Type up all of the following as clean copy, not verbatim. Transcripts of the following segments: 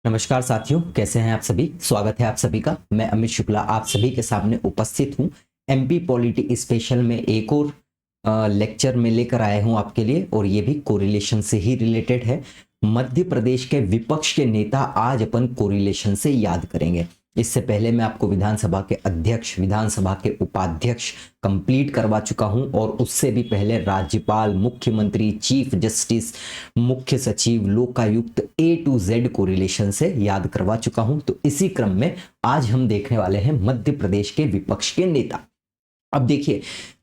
नमस्कार साथियों, कैसे हैं आप सभी। स्वागत है आप सभी का। मैं अमित शुक्ला आप सभी के सामने उपस्थित हूं। एमपी पॉलिटी स्पेशल में एक और लेक्चर में लेकर आया हूं आपके लिए, और ये भी कोरिलेशन से ही रिलेटेड है। मध्य प्रदेश के विपक्ष के नेता आज अपन कोरिलेशन से याद करेंगे। इससे पहले मैं आपको विधानसभा के अध्यक्ष, विधानसभा के उपाध्यक्ष कंप्लीट करवा चुका हूं, और उससे भी पहले राज्यपाल, मुख्यमंत्री, चीफ जस्टिस, मुख्य सचिव, Lokayukta A to Z correlation से याद करवा चुका हूं। तो इसी क्रम में आज हम देखने वाले हैं मध्य प्रदेश के विपक्ष के नेता। अब देखिए,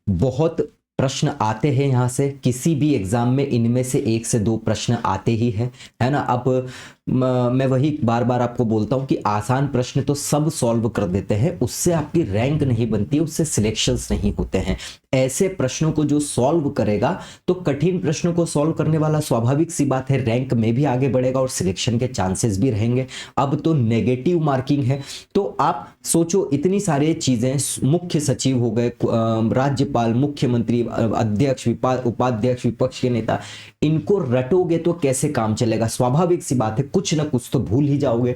बहुत प्रश्न आते हैं यहां से, किसी भी एग्जाम में इनमें से 1 से 2 प्रश्न आते ही हैं, है ना। अब मैं वही बार बार आपको बोलता हूं कि आसान प्रश्न तो सब सॉल्व कर देते हैं, उससे आपकी रैंक नहीं बनती, उससे सिलेक्शंस नहीं होते हैं। ऐसे प्रश्नों को जो सॉल्व करेगा, तो कठिन प्रश्नों को सॉल्व करने वाला स्वाभाविक सी बात है रैंक में भी आगे बढ़ेगा और सिलेक्शन के चांसेस भी रहेंगे। अब तो नेगेटिव मार्किंग है, तो आप सोचो इतनी सारी चीजें, मुख्य सचिव हो गए, राज्यपाल, मुख्यमंत्री, अध्यक्ष, उपाध्यक्ष, विपक्ष के नेता, इनको रटोगे तो कैसे काम चलेगा। स्वाभाविक सी बात है कुछ ना कुछ तो भूल ही जाओगे।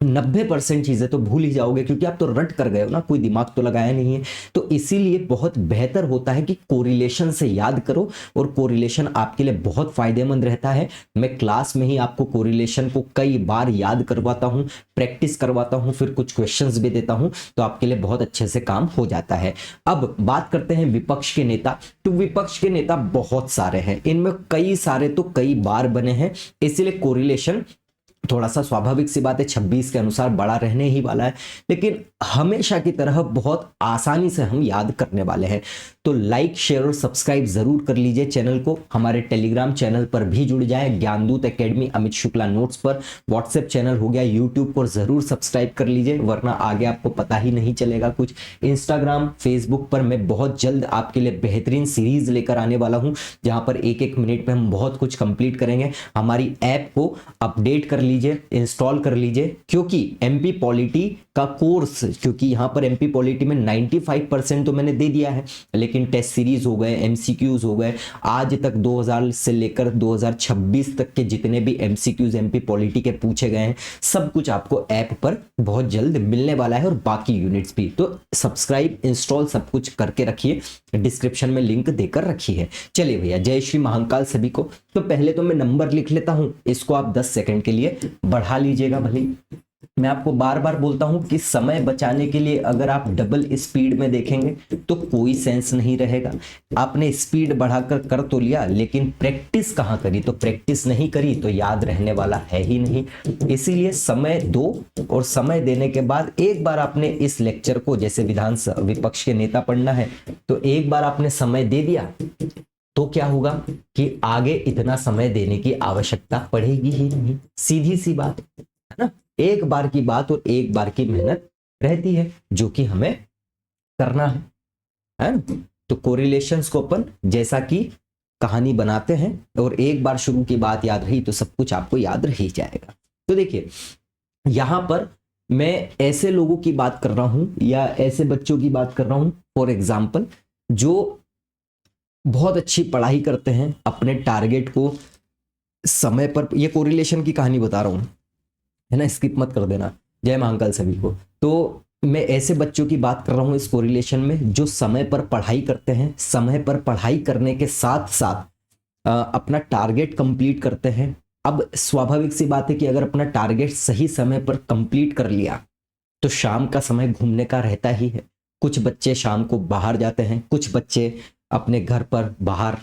90% चीजें तो भूल ही जाओगे, क्योंकि आप तो रट कर गए हो ना, कोई दिमाग तो लगाया नहीं है। तो इसीलिए बहुत बेहतर होता है कि कोरिलेशन से याद करो, और कोरिलेशन आपके लिए बहुत फायदेमंद रहता है। मैं क्लास में ही आपको कोरिलेशन को कई बार याद करवाता हूं, प्रैक्टिस करवाता हूं, फिर कुछ क्वेश्चंस भी देता हूं, तो आपके लिए बहुत अच्छे से काम हो जाता है। अब बात करते हैं विपक्ष के नेता। तो विपक्ष के नेता बहुत सारे हैं, इनमें कई सारे तो कई बार बने हैं, इसीलिए कोरिलेशन थोड़ा सा स्वाभाविक सी बात है 26 के अनुसार बड़ा रहने ही वाला है, लेकिन हमेशा की तरह बहुत आसानी से हम याद करने वाले हैं। तो लाइक, शेयर और सब्सक्राइब जरूर कर लीजिए चैनल को। हमारे टेलीग्राम चैनल पर भी जुड़ जाए, ज्ञानदूत एकेडमी अमित शुक्ला नोट्स पर। व्हाट्सएप चैनल हो गया, यूट्यूब पर जरूर सब्सक्राइब कर लीजिए, वरना आगे आपको पता ही नहीं चलेगा कुछ। इंस्टाग्राम, फेसबुक पर मैं बहुत जल्द आपके लिए बेहतरीन सीरीज लेकर आने वाला हूं, जहां पर 1-1 मिनट में हम बहुत कुछ कंप्लीट करेंगे। हमारी ऐप को अपडेट कर लीजिए, इंस्टॉल कर लीजिए, क्योंकि एमपी पॉलिटी का कोर्स, क्योंकि यहां पर एमपी पॉलिटी में 95% तो मैंने दे दिया है, लेकिन टेस्ट सीरीज हो गए, एमसीक्यूज हो गए, आज तक 2000 से लेकर 2026 तक के जितने भी एमसीक्यूज एमपी पॉलिटी के पूछे गए हैं, सब कुछ आपको ऐप पर बहुत जल्द मिलने वाला है, और बाकी यूनिट्स भी। तो सब्सक्राइब, इंस्टॉल सब कुछ करके रखिए, डिस्क्रिप्शन में लिंक देकर रखी है। चलिए भैया, जय श्री महाकाल सभी को। तो पहले तो मैं नंबर लिख लेता हूं, इसको आप 10 सेकंड के लिए बढ़ा लीजिएगा भले। मैं आपको बार बार बोलता हूं कि समय बचाने के लिए अगर आप डबल स्पीड में देखेंगे तो कोई सेंस नहीं रहेगा। आपने स्पीड बढ़ाकर कर तो लिया, लेकिन प्रैक्टिस कहां करी, तो प्रैक्टिस नहीं करी तो याद रहने वाला है ही नहीं। इसीलिए समय दो, और समय देने के बाद एक बार आपने इस लेक्चर को, जैसे विपक्ष के नेता पढ़ना है, तो एक बार आपने समय दे दिया, तो क्या होगा कि आगे इतना समय देने की आवश्यकता पड़ेगी ही नहीं। सीधी सी बात है ना। एक बार की बात और एक बार की मेहनत रहती है, जो कि हमें करना है ना। तो कोरिलेशंस को अपन जैसा कि कहानी बनाते हैं, और एक बार शुरू की बात याद रही तो सब कुछ आपको याद रह ही जाएगा। तो देखिए, यहां पर मैं ऐसे लोगों की बात कर रहा हूं, या ऐसे बच्चों की बात कर रहा हूं, फॉर एग्जाम्पल, जो बहुत अच्छी पढ़ाई करते हैं, अपने टारगेट को समय पर, ये कोरिलेशन की कहानी बता रहा हूं, है ना, स्किप मत कर देना। जय महाकाल सभी को। तो मैं ऐसे बच्चों की बात कर रहा हूं इस कोरिलेशन में, जो समय पर पढ़ाई करते हैं, समय पर पढ़ाई करने के साथ साथ अपना टारगेट कंप्लीट करते हैं। अब स्वाभाविक सी बात है कि अगर अपना टारगेट सही समय पर कंप्लीट कर लिया, तो शाम का समय घूमने का रहता ही है। कुछ बच्चे शाम को बाहर जाते हैं, कुछ बच्चे अपने घर पर बाहर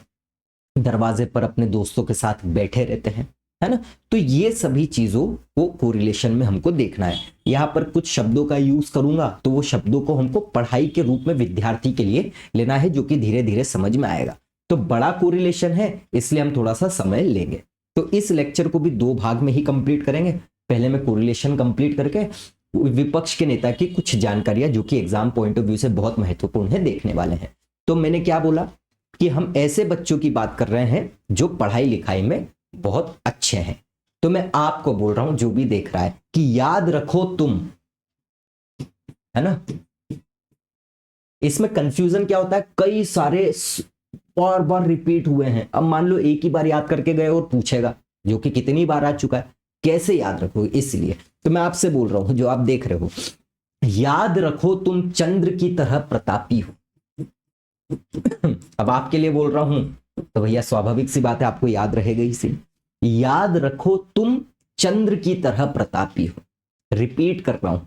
दरवाजे पर अपने दोस्तों के साथ बैठे रहते हैं, है ना। तो ये सभी चीजों को कोरिलेशन में हमको देखना है। यहाँ पर कुछ शब्दों का यूज करूंगा, तो वो शब्दों को हमको पढ़ाई के रूप में विद्यार्थी के लिए लेना है, जो कि धीरे धीरे समझ में आएगा। तो बड़ा कोरिलेशन है, इसलिए हम थोड़ा सा समय लेंगे। तो इस लेक्चर को भी 2 भाग में ही कंप्लीट करेंगे। पहले मैं कोरिलेशन कंप्लीट करके विपक्ष के नेता की कुछ जानकारियां, जो कि एग्जाम पॉइंट ऑफ व्यू से बहुत महत्वपूर्ण है, देखने वाले हैं। तो मैंने क्या बोला कि हम ऐसे बच्चों की बात कर रहे हैं जो पढ़ाई लिखाई में बहुत अच्छे हैं। तो मैं आपको बोल रहा हूं, जो भी देख रहा है, कि याद रखो तुम, है ना। इसमें कंफ्यूजन क्या होता है, कई सारे बार बार रिपीट हुए हैं। अब मान लो एक ही बार याद करके गए और पूछेगा, जो कि कितनी बार आ चुका है, कैसे याद रखोगे, इसलिए तो मैं आपसे बोल रहा हूं, जो आप देख रहे हो, याद रखो तुम चंद्र की तरह प्रतापी हो। अब आपके लिए बोल रहा हूं तो भैया स्वाभाविक सी बात है, आपको याद रहेगा इसी। याद रखो तुम चंद्र की तरह प्रतापी हो। रिपीट कर रहा हूं,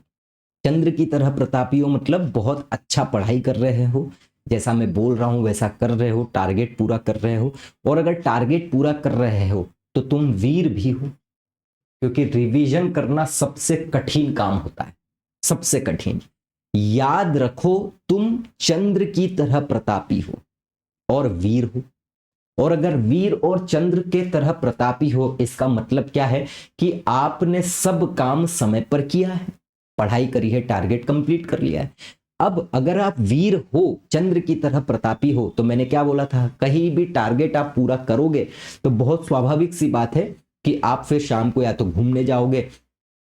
चंद्र की तरह प्रतापी हो मतलब बहुत अच्छा पढ़ाई कर रहे हो, जैसा मैं बोल रहा हूं वैसा कर रहे हो, टारगेट पूरा कर रहे हो। और अगर टारगेट पूरा कर रहे हो तो तुम वीर भी हो, क्योंकि रिवीजन करना सबसे कठिन काम होता है, सबसे कठिन। याद रखो तुम चंद्र की तरह प्रतापी हो और वीर हो। और अगर वीर और चंद्र के तरह प्रतापी हो, इसका मतलब क्या है कि आपने सब काम समय पर किया है, पढ़ाई करी है, टारगेट कंप्लीट कर लिया है। अब अगर आप वीर हो, चंद्र की तरह प्रतापी हो, तो मैंने क्या बोला था, कहीं भी टारगेट आप पूरा करोगे तो बहुत स्वाभाविक सी बात है कि आप फिर शाम को या तो घूमने जाओगे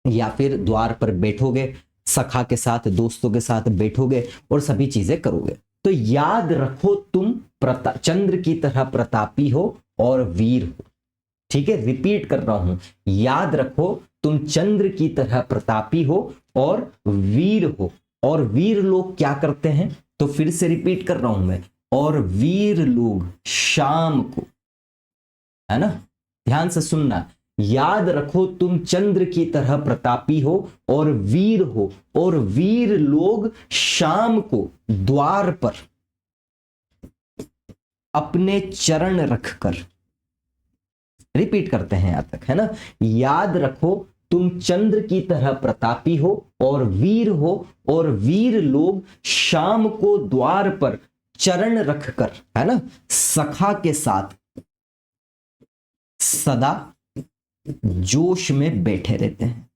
या फिर द्वार पर बैठोगे, सखा के साथ, दोस्तों के साथ बैठोगे और सभी चीजें करोगे। तो याद रखो तुम चंद्र की तरह प्रतापी हो और वीर हो। ठीक है, रिपीट कर रहा हूं, याद रखो तुम चंद्र की तरह प्रतापी हो और वीर हो। और वीर लोग क्या करते हैं, तो फिर से रिपीट कर रहा हूं मैं, और वीर लोग शाम को, है ना, ध्यान से सुनना, याद रखो तुम चंद्र की तरह प्रतापी हो और वीर हो, और वीर लोग शाम को द्वार पर अपने चरण रखकर, रिपीट करते हैं यहां तक, है ना, याद रखो तुम चंद्र की तरह प्रतापी हो और वीर हो, और वीर लोग शाम को द्वार पर चरण रखकर, है ना, सखा के साथ सदा जोश में बैठे रहते हैं।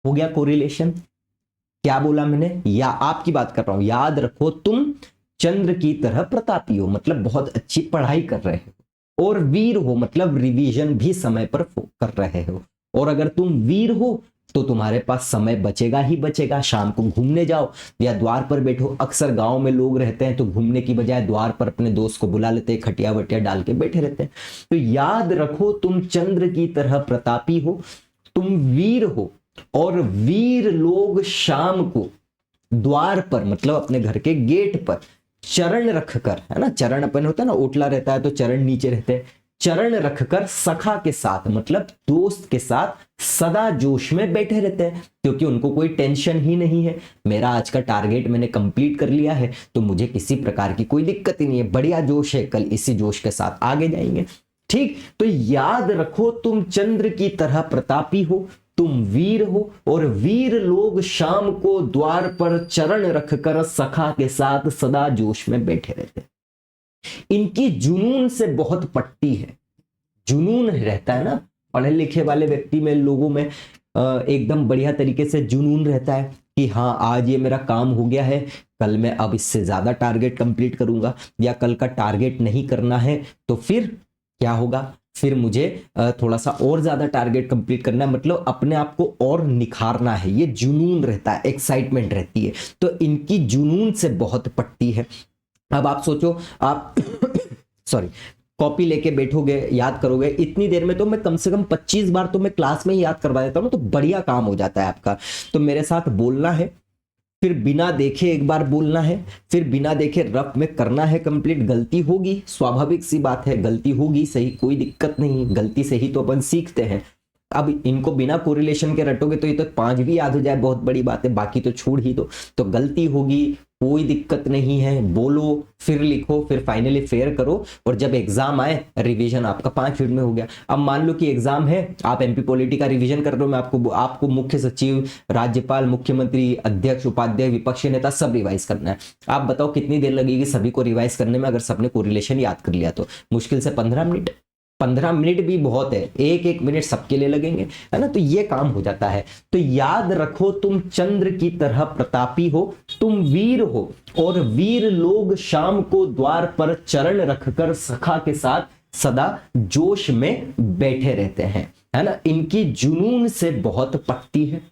हो गया कोरिलेशन। क्या बोला मैंने, या आपकी बात कर रहा हूं, याद रखो तुम चंद्र की तरह प्रतापी हो मतलब बहुत अच्छी पढ़ाई कर रहे हो, और वीर हो मतलब रिवीजन भी समय पर कर रहे हो। और अगर तुम वीर हो तो तुम्हारे पास समय बचेगा ही बचेगा, शाम को घूमने जाओ या द्वार पर बैठो। अक्सर गांव में लोग रहते हैं तो घूमने की बजाय द्वार पर अपने दोस्त को बुला लेते हैं, खटिया वटिया डाल के बैठे रहते हैं। तो याद रखो तुम चंद्र की तरह प्रतापी हो, तुम वीर हो, और वीर लोग शाम को द्वार पर मतलब अपने घर के गेट पर चरण रखकर, है ना, चरण अपन होता है ना, ओटला रहता है तो चरण नीचे रहते हैं, चरण रखकर सखा के साथ मतलब दोस्त के साथ सदा जोश में बैठे रहते हैं, क्योंकि उनको कोई टेंशन ही नहीं है, मेरा आज का टारगेट मैंने कंप्लीट कर लिया है तो मुझे किसी प्रकार की कोई दिक्कत ही नहीं है, बढ़िया जोश है, कल इसी जोश के साथ आगे जाएंगे। ठीक, तो याद रखो तुम चंद्र की तरह प्रतापी हो, तुम वीर हो, और वीर लोग शाम को द्वार पर चरण रखकर सखा के साथ सदा जोश में बैठे रहते हैं। इनकी जुनून से बहुत पट्टी है, जुनून रहता है ना, पढ़े लिखे वाले व्यक्ति में, लोगों में एकदम बढ़िया तरीके से जुनून रहता है कि हाँ आज ये मेरा काम हो गया है, कल मैं अब इससे ज्यादा टारगेट कंप्लीट करूंगा, या कल का टारगेट नहीं करना है तो फिर क्या होगा, फिर मुझे थोड़ा सा और ज्यादा टारगेट कंप्लीट करना है, मतलब अपने आप को और निखारना है, ये जुनून रहता है, एक्साइटमेंट रहती है। तो इनकी जुनून से बहुत पट्टी है। अब आप सोचो, आप सॉरी कॉपी लेके बैठोगे, याद करोगे, इतनी देर में तो मैं कम से कम 25 बार तो मैं क्लास में ही याद करवा देता हूँ, तो बढ़िया काम हो जाता है आपका। तो मेरे साथ बोलना है, फिर बिना देखे एक बार बोलना है, फिर बिना देखे रफ में करना है कंप्लीट। गलती होगी, स्वाभाविक सी बात है, गलती होगी, सही, कोई दिक्कत नहीं, गलती से ही तो अपन सीखते हैं। अब इनको बिना कोरिलेशन के रटोगे तो ये तो 5 भी याद हो जाए, बहुत बड़ी बात है, बाकी तो छोड़ ही दो। तो गलती होगी, कोई दिक्कत नहीं है, बोलो फिर लिखो, फिर फाइनली फेयर करो, और जब एग्जाम आए रिवीजन आपका 5 मिनट में हो गया। अब मान लो कि एग्जाम है, आप एमपी पॉलिटी का रिवीजन कर रहे हो, मैं आपको मुख्य सचिव, राज्यपाल, मुख्यमंत्री, अध्यक्ष, उपाध्यक्ष, विपक्षी नेता सब रिवाइज करना है। आप बताओ कितनी देर लगेगी सभी को रिवाइज करने में, अगर सबने कोरिलेशन याद कर लिया तो मुश्किल से 15 मिनट। 15 मिनट भी बहुत है, एक एक मिनट सबके लिए लगेंगे, है ना, तो ये काम हो जाता है। तो याद रखो तुम चंद्र की तरह प्रतापी हो, तुम वीर हो, और वीर लोग शाम को द्वार पर चरण रखकर सखा के साथ सदा जोश में बैठे रहते हैं, है ना, इनकी जुनून से बहुत पट्टी है।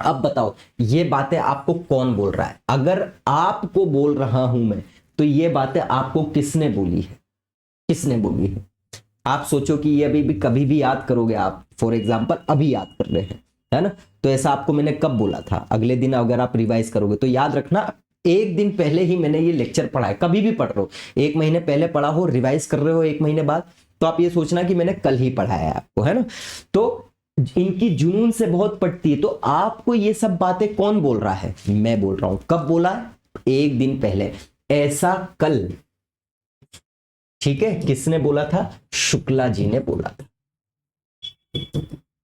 अब बताओ ये बातें आपको कौन बोल रहा है, अगर आपको बोल रहा हूं मैं तो ये बातें आपको किसने बोली है, किसने बोली है? आप सोचो कि ये अभी भी कभी भी याद करोगे आप, फॉर एग्जाम्पल अभी याद कर रहे हैं, है ना, तो ऐसा आपको मैंने कब बोला था, अगले दिन अगर आप रिवाइज करोगे तो याद रखना एक दिन पहले ही मैंने ये लेक्चर पढ़ा है, कभी भी पढ़ रहे हो, एक महीने पहले पढ़ा हो, रिवाइज कर रहे हो एक महीने बाद, तो आप ये सोचना कि मैंने कल ही पढ़ाया है आपको, है ना। तो इनकी जुनून से बहुत पटती है, तो आपको ये सब बातें कौन बोल रहा है, मैं बोल रहा हूं। कब बोला, एक दिन पहले, ऐसा कल, ठीक है, किसने बोला था, शुक्ला जी ने बोला था।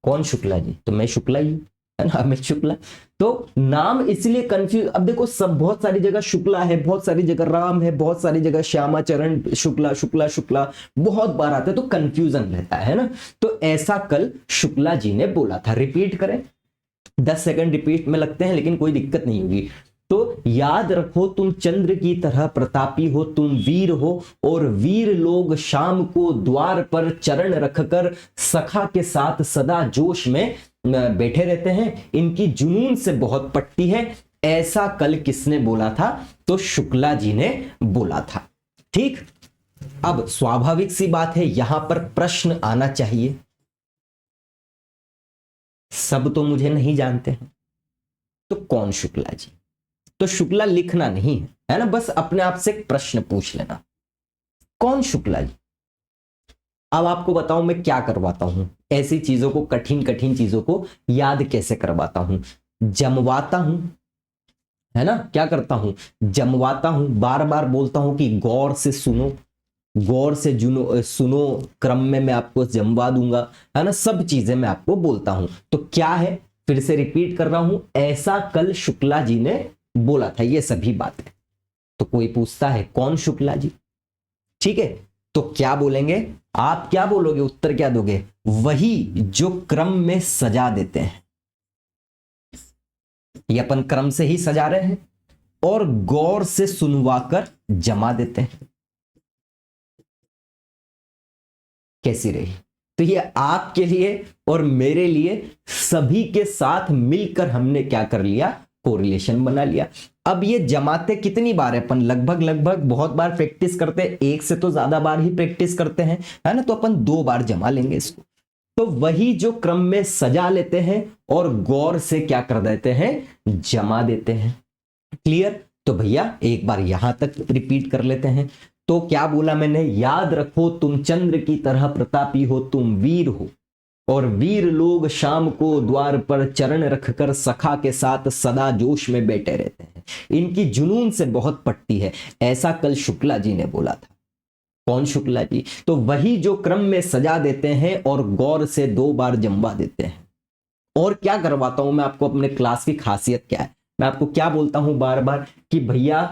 कौन शुक्ला जी, तो मैं शुक्ला ही, है ना, अमित शुक्ला। तो नाम इसलिए कंफ्यूज, अब देखो सब बहुत सारी जगह शुक्ला है, बहुत सारी जगह राम है, बहुत सारी जगह श्यामा चरण शुक्ला शुक्ला शुक्ला बहुत बार आता है, तो कंफ्यूजन रहता है ना। तो ऐसा कल शुक्ला जी ने बोला था, रिपीट करें, 10 सेकंड रिपीट में लगते हैं लेकिन कोई दिक्कत नहीं होगी। तो याद रखो तुम चंद्र की तरह प्रतापी हो, तुम वीर हो, और वीर लोग शाम को द्वार पर चरण रखकर सखा के साथ सदा जोश में बैठे रहते हैं, इनकी जुनून से बहुत पटती है। ऐसा कल किसने बोला था, तो शुक्ला जी ने बोला था। ठीक, अब स्वाभाविक सी बात है यहां पर प्रश्न आना चाहिए, सब तो मुझे नहीं जानते हैं, तो कौन शुक्ला जी, तो शुक्ला लिखना नहीं है, है ना, बस अपने आप से एक प्रश्न पूछ लेना, कौन शुक्ला जी। अब आपको बताऊं मैं क्या करवाता हूं, ऐसी चीजों को, कठिन कठिन चीजों को याद कैसे करवाता हूं, जमवाता हूं, है ना, क्या करता हूं, जमवाता हूं, बार बार बोलता हूं कि गौर से सुनो, गौर से जुनो सुनो, क्रम में मैं आपको जमवा दूंगा, है ना, सब चीजें मैं आपको बोलता हूं। तो क्या है, फिर से रिपीट कर रहा हूं, ऐसा कल शुक्ला जी ने बोला था, ये सभी बातें। तो कोई पूछता है कौन शुक्ला जी, ठीक है, तो क्या बोलेंगे, आप क्या बोलोगे, उत्तर क्या दोगे, वही जो क्रम में सजा देते हैं, ये अपन क्रम से ही सजा रहे हैं, और गौर से सुनवाकर जमा देते हैं। कैसी रही, तो ये आपके लिए और मेरे लिए सभी के साथ मिलकर हमने क्या कर लिया, कोरिलेशन बना लिया। अब ये जमाते कितनी बार है, अपन लगभग लगभग बहुत बार प्रैक्टिस करते हैं, एक से तो ज्यादा बार ही प्रैक्टिस करते हैं, है ना, तो अपन 2 बार जमा लेंगे इसको। तो वही जो क्रम में सजा लेते हैं और गौर से क्या कर देते हैं, जमा देते हैं। क्लियर, तो भैया एक बार यहां तक रिपीट कर लेते हैं। तो क्या बोला मैंने, याद रखो तुम चंद्र की तरह प्रतापी हो, तुम वीर हो, और वीर लोग शाम को द्वार पर चरण रखकर सखा के साथ सदा जोश में बैठे रहते हैं, इनकी जुनून से बहुत पटती है। ऐसा कल शुक्ला जी ने बोला था। कौन शुक्ला जी, तो वही जो क्रम में सजा देते हैं और गौर से 2 बार जमवा देते हैं। और क्या करवाता हूं मैं आपको, अपने क्लास की खासियत क्या है, मैं आपको क्या बोलता हूं बार बार कि भैया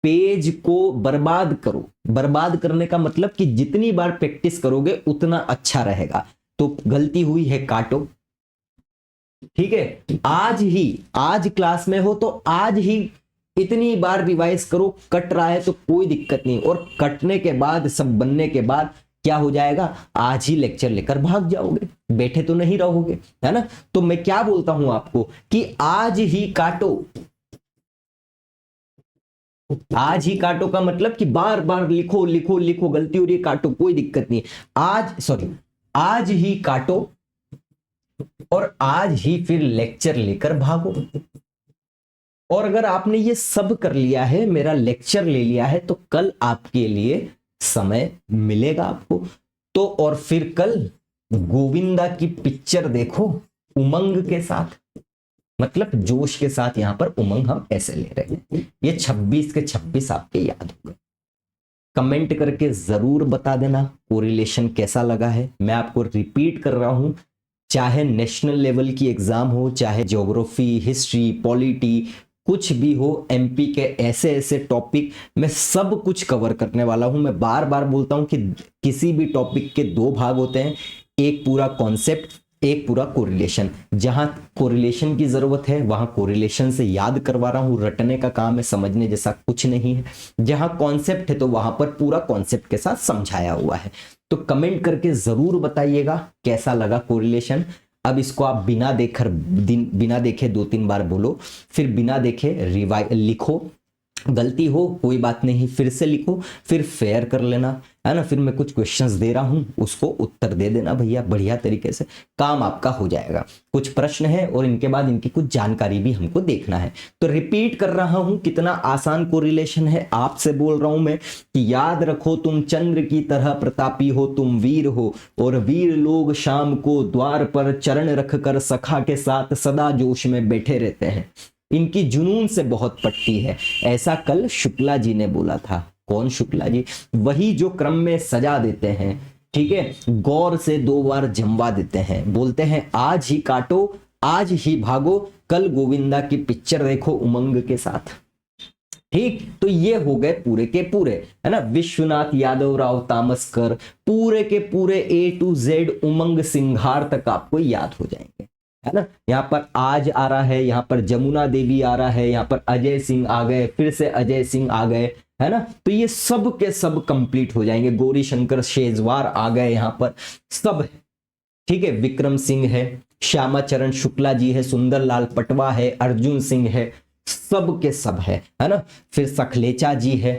पेज को बर्बाद करो। बर्बाद करने का मतलब कि जितनी बार प्रैक्टिस करोगे उतना अच्छा रहेगा। तो गलती हुई है काटो, ठीक है, आज क्लास में हो तो आज ही इतनी बार रिवाइज करो, कट रहा है तो कोई दिक्कत नहीं, और कटने के बाद सब बनने के बाद क्या हो जाएगा, आज ही लेक्चर लेकर भाग जाओगे, बैठे तो नहीं रहोगे, है ना। तो मैं क्या बोलता हूं आपको कि आज ही काटो। आज ही काटो का मतलब कि बार बार लिखो लिखो लिखो, गलती हो रही है काटो, कोई दिक्कत नहीं, आज ही काटो, और आज ही फिर लेक्चर लेकर भागो। और अगर आपने ये सब कर लिया है, मेरा लेक्चर ले लिया है, तो कल आपके लिए समय मिलेगा आपको। तो और फिर कल गोविंदा की पिक्चर देखो उमंग के साथ, मतलब जोश के साथ, यहां पर उमंग हम ऐसे ले रहे हैं। ये 26 के 26 आपके याद होंगे। कमेंट करके जरूर बता देना कोरिलेशन कैसा लगा है। मैं आपको रिपीट कर रहा हूं, चाहे नेशनल लेवल की एग्जाम हो, चाहे ज्योग्राफी, हिस्ट्री, पॉलिटी, कुछ भी हो, एमपी के ऐसे ऐसे टॉपिक मैं सब कुछ कवर करने वाला हूं। मैं बार बार बोलता हूं कि किसी भी टॉपिक के 2 भाग होते हैं, एक पूरा कॉन्सेप्ट, एक पूरा कोरिलेशन। जहां कोरिलेशन की जरूरत है वहां कोरिलेशन से याद करवा रहा हूं, रटने का काम है, समझने जैसा कुछ नहीं है। जहां कॉन्सेप्ट है तो वहां पर पूरा कॉन्सेप्ट के साथ समझाया हुआ है। तो कमेंट करके जरूर बताइएगा कैसा लगा कोरिलेशन। अब इसको आप बिना देखे 2-3 बार बोलो, फिर बिना देखे लिखो, गलती हो कोई बात नहीं, फिर से लिखो, फिर फेयर कर लेना, है ना। फिर मैं कुछ क्वेश्चंस दे रहा हूं, उसको उत्तर दे देना भैया, बढ़िया तरीके से काम आपका हो जाएगा। कुछ प्रश्न है और इनके बाद इनकी कुछ जानकारी भी हमको देखना है। तो रिपीट कर रहा हूं, कितना आसान कोरिलेशन है, आपसे बोल रहा हूं मैं कि याद रखो तुम चंद्र की तरह प्रतापी हो, तुम वीर हो, और वीर लोग शाम को द्वार पर चरण रखकर सखा के साथ सदा जोश में बैठे रहते हैं, इनकी जुनून से बहुत पटती है। ऐसा कल शुक्ला जी ने बोला था। कौन शुक्ला जी? वही जो क्रम में सजा देते हैं, ठीक है, गौर से 2 बार जमवा देते हैं, बोलते हैं आज ही काटो आज ही भागो, कल गोविंदा की पिक्चर देखो उमंग के साथ। ठीक, तो ये हो गए पूरे के पूरे, है ना। विश्वनाथ यादव राव तामसकर, पूरे के पूरे A to Z Umang Singhar तक आपको याद हो जाएंगे, है ना। यहाँ पर आज आ रहा है, यहाँ पर जमुना देवी आ रहा है, यहाँ पर अजय सिंह आ गए, फिर से अजय सिंह आ गए, है ना। तो ये सब के सब कंप्लीट हो जाएंगे। गौरी शंकर शेजवार आ गए, यहाँ पर सब है, ठीक है। विक्रम सिंह है, श्यामाचरण शुक्ला जी है, सुंदरलाल पटवा है, अर्जुन सिंह है, सब के सब है ना। फिर सखलेचा जी है,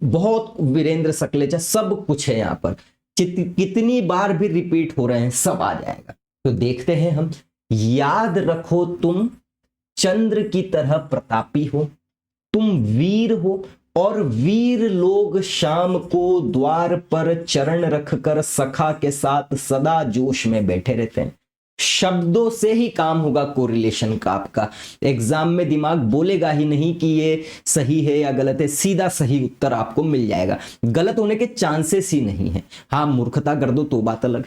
बहुत, वीरेंद्र सकलेचा, सब कुछ है यहाँ पर। कितनी बार भी रिपीट हो रहे हैं, सब आ जाएगा। तो देखते हैं हम। याद रखो तुम चंद्र की तरह प्रतापी हो, तुम वीर हो, और वीर लोग शाम को द्वार पर चरण रखकर सखा के साथ सदा जोश में बैठे रहते हैं। शब्दों से ही काम होगा कोरिलेशन का आपका। एग्जाम में दिमाग बोलेगा ही नहीं कि ये सही है या गलत है, सीधा सही उत्तर आपको मिल जाएगा। गलत होने के चांसेस ही नहीं है। हाँ, मूर्खता कर दो तो बात अलग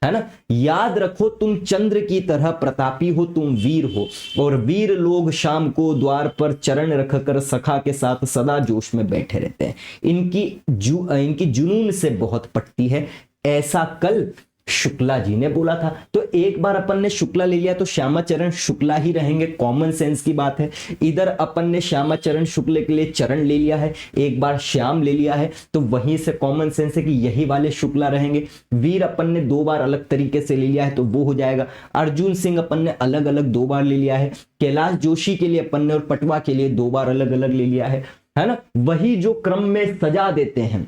है ना। याद रखो तुम चंद्र की तरह प्रतापी हो, तुम वीर हो, और वीर लोग शाम को द्वार पर चरण रखकर सखा के साथ सदा जोश में बैठे रहते हैं, इनकी जुनून से बहुत पटती है। ऐसा कल शुक्ला जी ने बोला था। तो एक बार अपन ने शुक्ला ले लिया तो श्यामाचरण शुक्ला ही रहेंगे, कॉमन सेंस की बात है। इधर अपन ने श्यामाचरण शुक्ल के लिए चरण ले लिया है, एक बार श्याम ले लिया है, तो वहीं से कॉमन सेंस है कि यही वाले शुक्ला रहेंगे। वीर अपन ने 2 बार अलग तरीके से ले लिया है तो वो हो जाएगा। अर्जुन सिंह अपन ने अलग अलग 2 बार ले लिया है। कैलाश जोशी के लिए अपन ने और पटवा के लिए 2 बार अलग अलग ले लिया है ना। वही जो क्रम में सजा देते हैं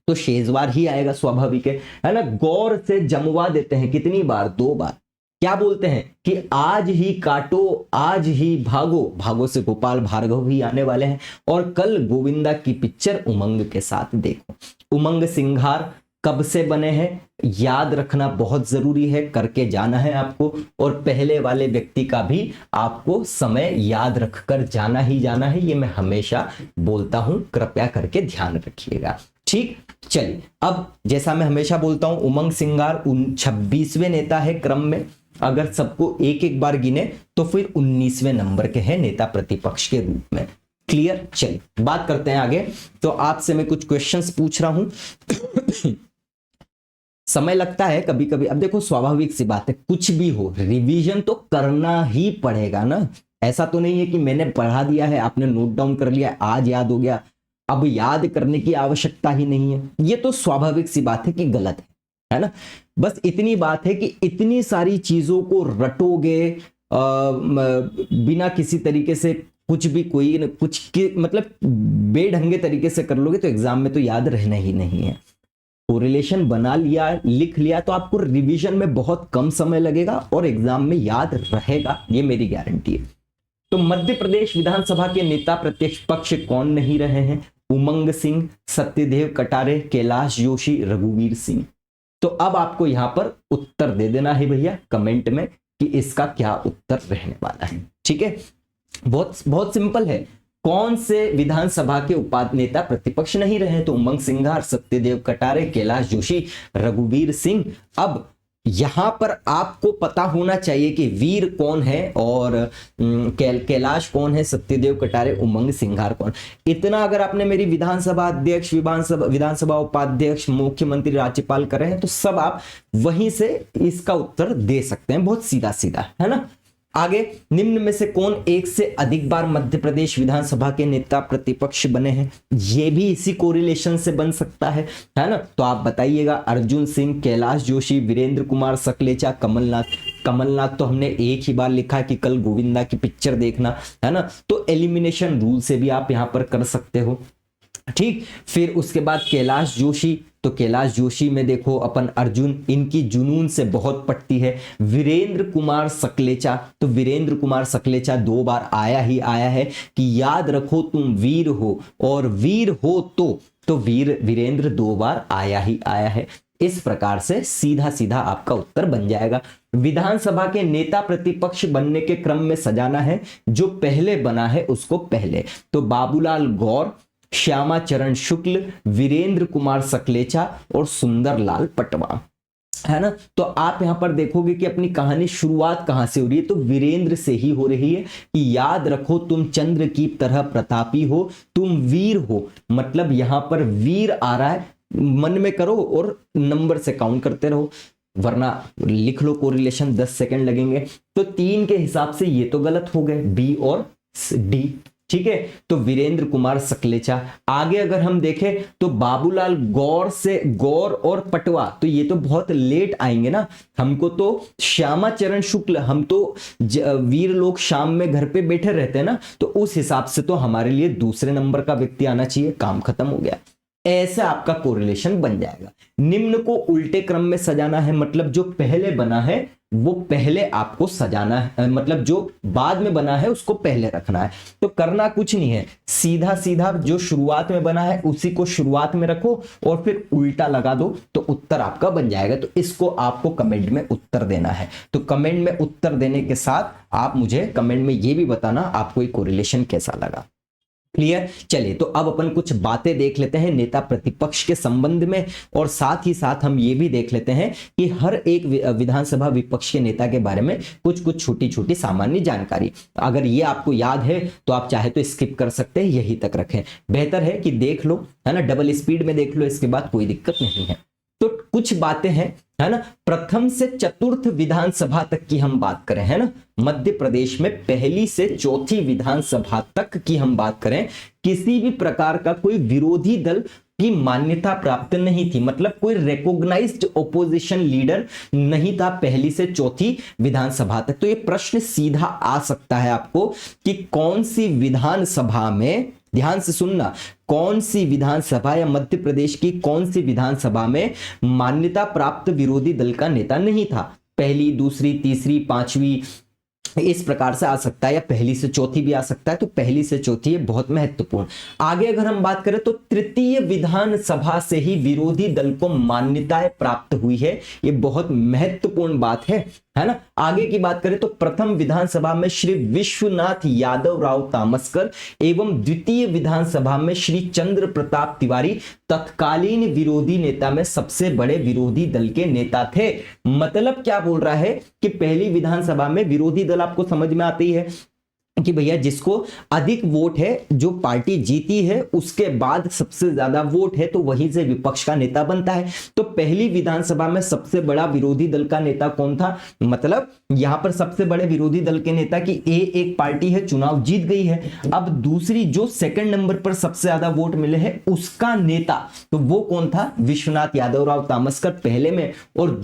तो शेजवार ही आएगा, स्वाभाविक है ना। गौर से जमवा देते हैं, कितनी बार? 2 बार। क्या बोलते हैं कि आज ही काटो आज ही भागो, भागो से गोपाल भार्गव भी आने वाले हैं, और कल गोविंदा की पिक्चर उमंग के साथ देखो। उमंग सिंघार कब से बने हैं याद रखना बहुत जरूरी है, करके जाना है आपको। और पहले वाले व्यक्ति का भी आपको समय याद रखकर जाना ही जाना है, ये मैं हमेशा बोलता हूं, कृपया करके ध्यान रखिएगा। ठीक, चलिए अब जैसा मैं हमेशा बोलता हूं, उमंग सिंघार 26वें नेता है क्रम में। अगर सबको एक एक बार गिने तो फिर 19वें नंबर के हैं नेता प्रतिपक्ष के रूप में। क्लियर? चलिए बात करते हैं आगे। तो आपसे मैं कुछ क्वेश्चंस पूछ रहा हूं। समय लगता है कभी कभी। अब देखो, स्वाभाविक सी बात है, कुछ भी हो रिवीजन तो करना ही पड़ेगा ना। ऐसा तो नहीं है कि मैंने पढ़ा दिया है, आपने नोट डाउन कर लिया, आज याद हो गया, अब याद करने की आवश्यकता ही नहीं है। ये तो स्वाभाविक सी बात है कि गलत है ना। बस इतनी बात है कि इतनी सारी चीजों को रटोगे बिना किसी तरीके से, कुछ भी कोई न कुछ मतलब बेढंगे तरीके से कर लोगे तो एग्जाम में तो याद रहना ही नहीं है। कोरिलेशन बना लिया, लिख लिया, तो आपको रिवीजन में बहुत कम समय लगेगा और एग्जाम में याद रहेगा, ये मेरी गारंटी है। तो मध्य प्रदेश विधानसभा के नेता प्रत्यक्ष पक्ष कौन नहीं रहे हैं? उमंग सिंह, सत्यदेव कटारे, कैलाश जोशी, रघुवीर सिंह। तो अब आपको यहां पर उत्तर दे देना है भैया कमेंट में कि इसका क्या उत्तर रहने वाला है। ठीक है, बहुत बहुत सिंपल है। कौन से विधानसभा के उपाध्यक्ष नेता प्रतिपक्ष नहीं रहे? तो उमंग सिंघार, सत्यदेव कटारे, कैलाश जोशी, रघुवीर सिंह। अब यहां पर आपको पता होना चाहिए कि वीर कौन है और कैलाश कौन है, सत्यदेव कटारे, उमंग सिंघार कौन। इतना अगर आपने मेरी विधानसभा अध्यक्ष, विधानसभा उपाध्यक्ष, मुख्यमंत्री, राज्यपाल करे हैं तो सब आप वहीं से इसका उत्तर दे सकते हैं, बहुत सीधा सीधा, है ना। आगे, निम्न में से कौन एक से अधिक बार मध्य प्रदेश विधानसभा के नेता प्रतिपक्ष बने हैं? ये भी इसी कोरिलेशन से बन सकता है ना? तो आप बताइएगा। अर्जुन सिंह, कैलाश जोशी, वीरेंद्र कुमार सकलेचा, कमलनाथ। कमलनाथ तो हमने एक ही बार लिखा कि कल गोविंदा की पिक्चर देखना, है ना? तो एलिमिनेशन रूल से भी आप यहां पर कर सकते हो। ठीक, फिर उसके बाद कैलाश जोशी, तो कैलाश जोशी में देखो अपन अर्जुन, इनकी जुनून से बहुत पटती है। वीरेंद्र कुमार सकलेचा, तो वीरेंद्र कुमार सकलेचा 2 बार आया ही आया है कि याद रखो तुम वीर हो, और वीर हो तो वीरेंद्र 2 बार आया ही आया है। इस प्रकार से सीधा सीधा आपका उत्तर बन जाएगा। विधानसभा के नेता प्रतिपक्ष बनने के क्रम में सजाना है, जो पहले बना है उसको पहले। तो बाबूलाल गौर, श्यामा चरण शुक्ल, वीरेंद्र कुमार सकलेचा और सुंदरलाल पटवा, है ना? तो आप यहां पर देखोगे कि अपनी कहानी शुरुआत कहां से हो रही है, तो वीरेंद्र से ही हो रही है कि याद रखो तुम चंद्र की तरह प्रतापी हो, तुम वीर हो। मतलब यहां पर वीर आ रहा है, मन में करो और नंबर से काउंट करते रहो, वरना लिख लो कोरिलेशन, 10 सेकंड लगेंगे। तो 3 के हिसाब से ये तो गलत हो गए, बी और डी। ठीक है, तो वीरेंद्र कुमार सकलेचा। आगे अगर हम देखें तो बाबूलाल गौर से, गौर और पटवा, तो ये तो बहुत लेट आएंगे ना। हमको तो श्यामा चरण शुक्ल, हम तो वीर लोग शाम में घर पे बैठे रहते हैं ना, तो उस हिसाब से तो हमारे लिए दूसरे नंबर का व्यक्ति आना चाहिए। काम खत्म हो गया। ऐसे आपका कोरिलेशन बन जाएगा। निम्न को उल्टे क्रम में सजाना है, मतलब जो पहले बना है वो पहले आपको सजाना है, मतलब जो बाद में बना है उसको पहले रखना है। तो करना कुछ नहीं है, सीधा सीधा जो शुरुआत में बना है उसी को शुरुआत में रखो और फिर उल्टा लगा दो, तो उत्तर आपका बन जाएगा। तो इसको आपको कमेंट में उत्तर देना है। तो कमेंट में उत्तर देने के साथ आप मुझे कमेंट में ये भी बताना आपको ये कोरिलेशन कैसा लगा। क्लियर? चलिए, तो अब अपन कुछ बातें देख लेते हैं नेता प्रतिपक्ष के संबंध में, और साथ ही साथ हम ये भी देख लेते हैं कि हर एक विधानसभा विपक्ष के नेता के बारे में कुछ छोटी छोटी सामान्य जानकारी। अगर ये आपको याद है तो आप चाहे तो स्किप कर सकते हैं, यही तक रखें। बेहतर है कि देख लो, है ना, डबल स्पीड में देख लो, इसके बाद कोई दिक्कत नहीं है। तो कुछ बातें हैं, है ना, प्रथम से चतुर्थ विधानसभा तक की हम बात करें, है ना, मध्य प्रदेश में पहली से चौथी विधानसभा तक की हम बात करें, किसी भी प्रकार का कोई विरोधी दल की मान्यता प्राप्त नहीं थी, मतलब कोई रिकॉग्नाइज्ड ओपोजिशन लीडर नहीं था पहली से चौथी विधानसभा तक। तो ये प्रश्न सीधा आ सकता है आपको कि कौन सी विधानसभा में, ध्यान से सुनना, कौन सी विधानसभा या मध्य प्रदेश की कौन सी विधानसभा में मान्यता प्राप्त विरोधी दल का नेता नहीं था। पहली, दूसरी, तीसरी, पांचवी, इस प्रकार से आ सकता है, या पहली से चौथी भी आ सकता है। तो पहली से चौथी है बहुत महत्वपूर्ण। आगे अगर हम बात करें तो तृतीय विधानसभा से ही विरोधी दल को मान्यताएं प्राप्त हुई है, ये बहुत महत्वपूर्ण बात है ना। आगे की बात करें तो प्रथम विधानसभा में श्री विश्वनाथ यादव राव तामस्कर एवं द्वितीय विधानसभा में श्री चंद्र प्रताप तिवारी तत्कालीन विरोधी नेता में सबसे बड़े विरोधी दल के नेता थे। मतलब क्या बोल रहा है कि पहली विधानसभा में विरोधी दल आपको समझ में आती है कि भैया जिसको अधिक वोट है, जो पार्टी जीती है उसके बाद सबसे ज्यादा वोट है, तो वहीं से विपक्ष का नेता बनता है। तो पहली विधानसभा में सबसे बड़ा विरोधी दल का नेता कौन था, मतलब यहां पर सबसे बड़े विरोधी दल के नेता की एक पार्टी है, चुनाव जीत गई है। अब दूसरी जो सेकंड नंबर पर सबसे ज्यादा वोट मिले हैं उसका नेता, तो वो कौन था, विश्वनाथ यादव राव तामस्कर पहले में, और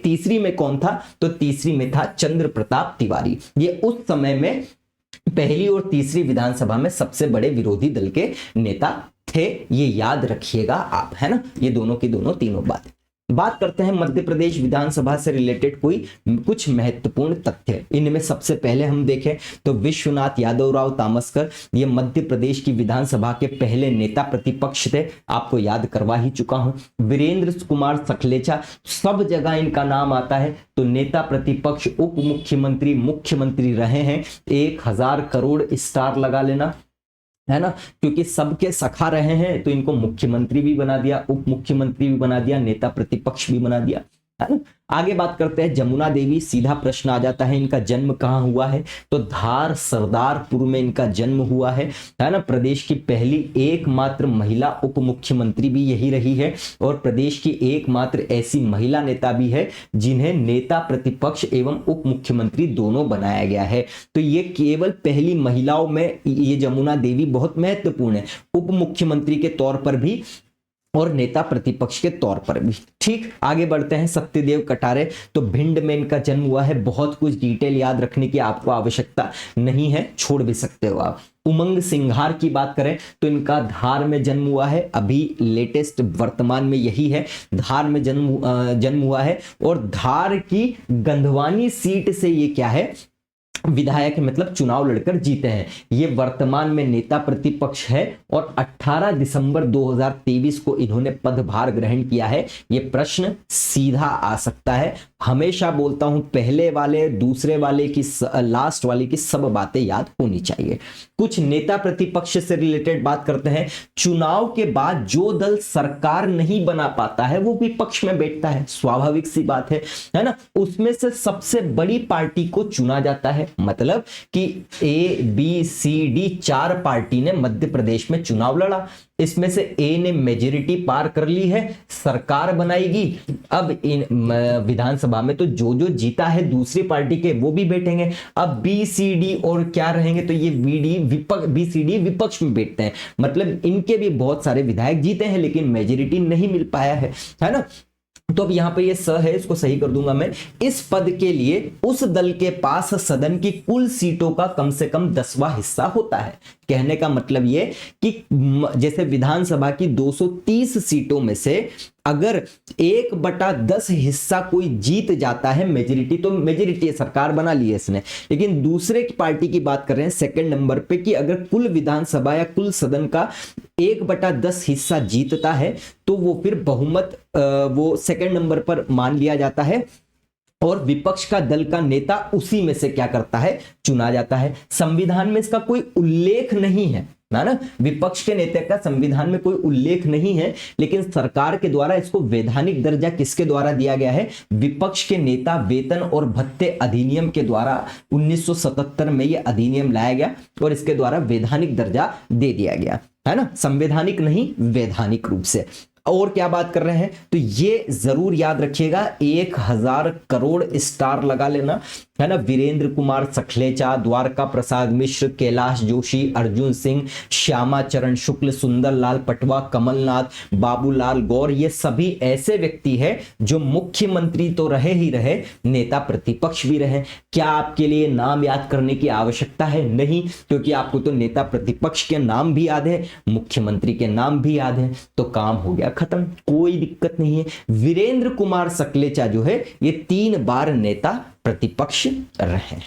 तीसरी में कौन था, तो तीसरी में था चंद्र प्रताप तिवारी। ये उस समय में पहली और तीसरी विधानसभा में सबसे बड़े विरोधी दल के नेता थे, ये याद रखिएगा आप, है ना। ये दोनों की दोनों तीनों बातें। बात करते हैं मध्य प्रदेश विधानसभा से रिलेटेड कुछ महत्वपूर्ण तथ्य। इनमें सबसे पहले हम देखें तो विश्वनाथ यादव राव तामस्कर ये मध्य प्रदेश की विधानसभा के पहले नेता प्रतिपक्ष थे, आपको याद करवा ही चुका हूं। वीरेंद्र कुमार सकलेचा, सब जगह इनका नाम आता है, तो नेता प्रतिपक्ष, उप मुख्यमंत्री, मुख्यमंत्री रहे हैं। 1000 करोड़ स्टार लगा लेना, है ना, क्योंकि सबके सखा रहे हैं तो इनको मुख्यमंत्री भी बना दिया, उप मुख्यमंत्री भी बना दिया, नेता प्रतिपक्ष भी बना दिया, है ना। आगे बात करते हैं जमुना देवी। सीधा प्रश्न आ जाता है, इनका जन्म कहाँ हुआ है? तो धार सरदारपुर में इनका जन्म हुआ है ना। प्रदेश की पहली एकमात्र महिला उप मुख्यमंत्री भी यही रही है और प्रदेश की एकमात्र ऐसी महिला नेता भी है जिन्हें नेता प्रतिपक्ष एवं उप मुख्यमंत्री दोनों बनाया गया है। तो ये केवल पहली महिलाओं में ये जमुना देवी बहुत महत्वपूर्ण है, उप मुख्यमंत्री के तौर पर भी और नेता प्रतिपक्ष के तौर पर भी। ठीक, आगे बढ़ते हैं। सत्यदेव कटारे, तो भिंड में इनका जन्म हुआ है। बहुत कुछ डिटेल याद रखने की आपको आवश्यकता नहीं है, छोड़ भी सकते हो आप। उमंग सिंघार की बात करें तो इनका धार में जन्म हुआ है, अभी लेटेस्ट वर्तमान में यही है, धार में जन्म हुआ है और धार की गंधवानी सीट से ये क्या है, विधायक, मतलब चुनाव लड़कर जीते हैं। ये वर्तमान में नेता प्रतिपक्ष है और 18 दिसंबर 2023 को इन्होंने पदभार ग्रहण किया है। ये प्रश्न सीधा आ सकता है। हमेशा बोलता हूं पहले वाले दूसरे वाले की लास्ट वाले की सब बातें याद होनी चाहिए। कुछ नेता प्रतिपक्ष से रिलेटेड बात करते हैं। चुनाव के बाद जो दल सरकार नहीं बना पाता है वो विपक्ष में बैठता है, स्वाभाविक सी बात है ना। उसमें से सबसे बड़ी पार्टी को चुना जाता है, मतलब कि A B C D 4 party ने मध्य प्रदेश में चुनाव लड़ा, इसमें से ए ने मेजॉरिटी पार कर ली है, सरकार बनाएगी। अब इन विधानसभा में तो जो जो जीता है दूसरी पार्टी के वो भी बैठेंगे। अब बी सी डी और क्या रहेंगे, तो ये बी सी डी विपक्ष में बैठते हैं, मतलब इनके भी बहुत सारे विधायक जीते हैं लेकिन मेजॉरिटी नहीं मिल पाया है ना। तो अब यहां पे ये स है, इसको सही कर दूंगा मैं। इस पद के लिए उस दल के पास सदन की कुल सीटों का कम से कम 10वां हिस्सा होता है। कहने का मतलब ये कि जैसे विधानसभा की 230 सीटों में से अगर 1/10 हिस्सा कोई जीत जाता है, मेजॉरिटी, तो मेजॉरिटी सरकार बना ली है इसने। लेकिन दूसरे की पार्टी की बात कर रहे हैं सेकंड नंबर पे, कि अगर कुल विधानसभा या कुल सदन का 1/10 हिस्सा जीतता है तो वो फिर बहुमत वो सेकंड नंबर पर मान लिया जाता है और विपक्ष का दल का नेता उसी में से क्या करता है, चुना जाता है। संविधान में इसका कोई उल्लेख नहीं है ना, विपक्ष के नेता का संविधान में कोई उल्लेख नहीं है, लेकिन सरकार के द्वारा इसको वैधानिक दर्जा किसके द्वारा दिया गया है, विपक्ष के नेता वेतन और भत्ते अधिनियम के द्वारा 1977 में यह अधिनियम लाया गया और इसके द्वारा वैधानिक दर्जा दे दिया गया है ना, संवैधानिक नहीं वैधानिक रूप से। और क्या बात कर रहे हैं, तो ये जरूर याद रखिएगा 1000 करोड़ स्टार लगा लेना है ना। वीरेंद्र कुमार सखलेचा, द्वारका प्रसाद मिश्र, कैलाश जोशी, अर्जुन सिंह, श्यामा चरण शुक्ल, सुंदरलाल पटवा, कमलनाथ, बाबूलाल गौर, ये सभी ऐसे व्यक्ति हैं जो मुख्यमंत्री तो रहे ही रहे, नेता प्रतिपक्ष भी रहे। क्या आपके लिए नाम याद करने की आवश्यकता है? नहीं, क्योंकि आपको तो नेता प्रतिपक्ष के नाम भी याद है, मुख्यमंत्री के नाम भी याद है, तो काम हो गया खत्म, कोई दिक्कत नहीं है। वीरेंद्र कुमार सखलेचा जो है ये 3 बार नेता प्रतिपक्ष रहे हैं।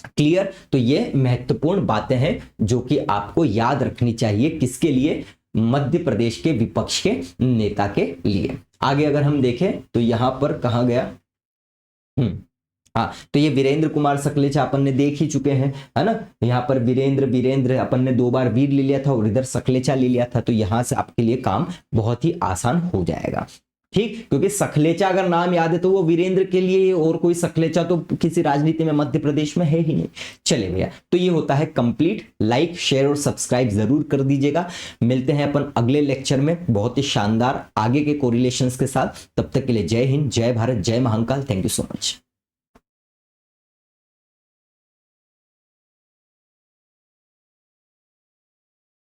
क्लियर? तो ये महत्वपूर्ण बातें हैं जो कि आपको याद रखनी चाहिए, किसके लिए, मध्य प्रदेश के विपक्ष के नेता के लिए। आगे अगर हम देखें तो यहां पर कहा गया, हाँ, तो ये वीरेंद्र कुमार सखलेचा अपन ने देख ही चुके हैं है ना। यहाँ पर वीरेंद्र अपन ने 2 बार वीर ले लिया था और इधर सखलेचा ले लिया था, तो यहां से आपके लिए काम बहुत ही आसान हो जाएगा। ठीक, क्योंकि सखलेचा अगर नाम याद है तो वो वीरेंद्र के लिए, और कोई सखलेचा तो किसी राजनीति में मध्य प्रदेश में है ही नहीं। चले भैया, तो ये होता है कंप्लीट। लाइक शेयर और सब्सक्राइब जरूर कर दीजिएगा। मिलते हैं अपन अगले लेक्चर में बहुत ही शानदार आगे के कोरिलेशंस के साथ। तब तक के लिए जय हिंद, जय भारत, जय Mahakal. Thank you so much.